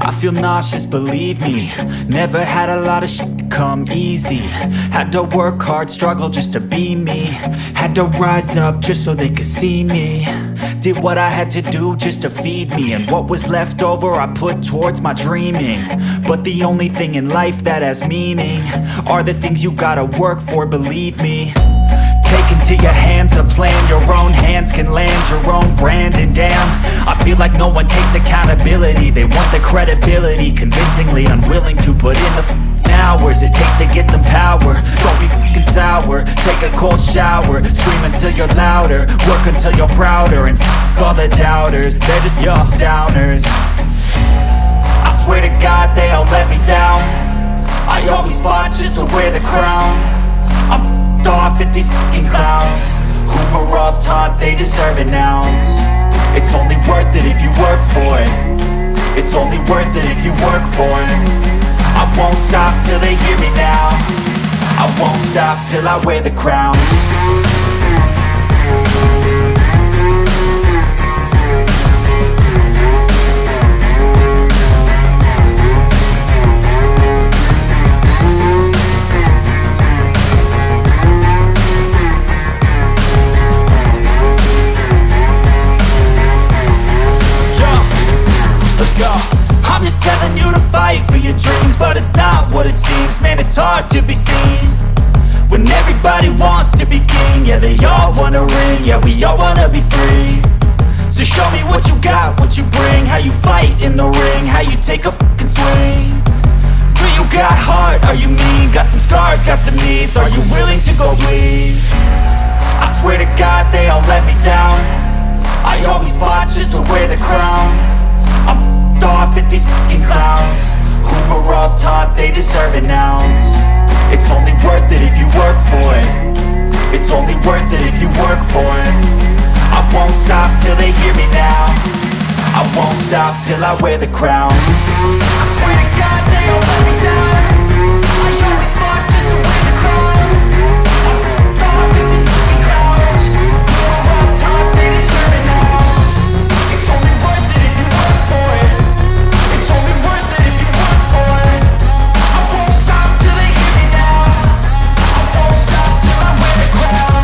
I feel nauseous, believe me. Never had a lot of shit come easy. Had to work hard, struggle just to be me. Had to rise up just so they could see me. Did what I had to do just to feed me, and what was left over I put towards my dreaming. But the only thing in life that has meaning are the things you gotta work for, believe me. Take into your hands a plan, your own hands can land your own brand. And damn, I feel like no one takes accountability. They want the credibility, convincingly unwilling to put in the hours it takes to get some power. Don't be f***ing sour, take a cold shower. Scream until you're louder, work until you're prouder. And f*** all the doubters, they're just your downers. I swear to God they all let me down. I always fought just to wear the crown. I'm off at these fucking clowns who were all taught they deserve an ounce. It's only worth it if you work for it. It's only worth it if you work for it. I won't stop till they hear me now. I won't stop till I wear the crown. I'm just telling you to fight for your dreams, but it's not what it seems. Man, it's hard to be seen when everybody wants to be king. Yeah, they all wanna ring, yeah, we all wanna be free. So show me what you got, what you bring, how you fight in the ring, how you take a fucking swing. Do you got heart, are you mean? Got some scars, got some needs, are you willing to go bleed? I swear to God they all let me down. I always fought just to wear the crown. I'm off at these fucking clowns who were all taught they deserve an ounce. It's only worth it if you work for it. It's only worth it if you work for it. I won't stop till they hear me now. I won't stop till I wear the crown. I swear to God they all let me down. I always fought just to wear the crown. I'm off at these fucking clowns who were all taught they deserve an ounce. It's only worth it if you work for it. It's only worth it if you work for it. I won't stop till they hear me now. I won't stop till I wear the crown.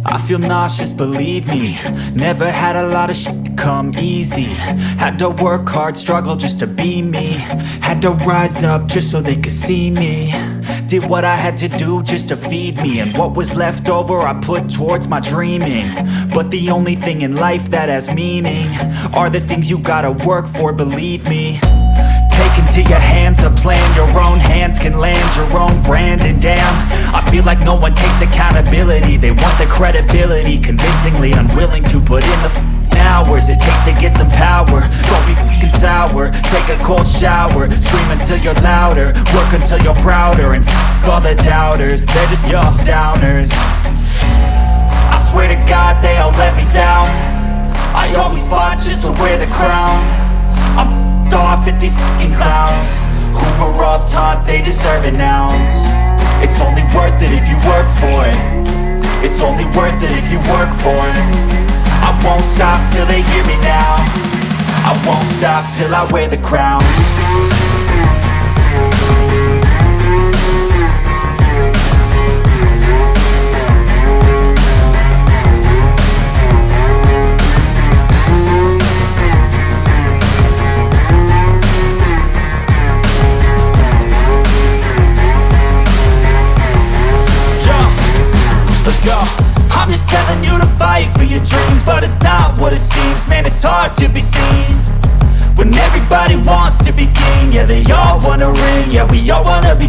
I feel nauseous, believe me. Never had a lot of shit come easy. Had to work hard, struggle just to be me. Had to rise up just so they could see me. Did what I had to do just to feed me, and what was left over I put towards my dreaming. But the only thing in life that has meaning are the things you gotta work for, believe me. Take into your hands a plan, your own hands can land your own brand. And damn, I feel like no one takes accountability. They want the credibility, convincingly unwilling to put in the hours it takes to get some power. Don't be f***ing sour, take a cold shower. Scream until you're louder, work until you're prouder. And f*** all the doubters, they're just your downers. I swear to God they all let me down. I always fought just to wear the crown. I'm off at these fucking clowns who were all taught they deserve an ounce. It's only worth it if you work for it. It's only worth it if you work for it. I won't stop till they hear me now. I won't stop till I wear the crown. I'm just telling you to fight for your dreams, but it's not what it seems. Man, it's hard to be seen when everybody wants to be king. Yeah, they all wanna ring, yeah, we all wanna be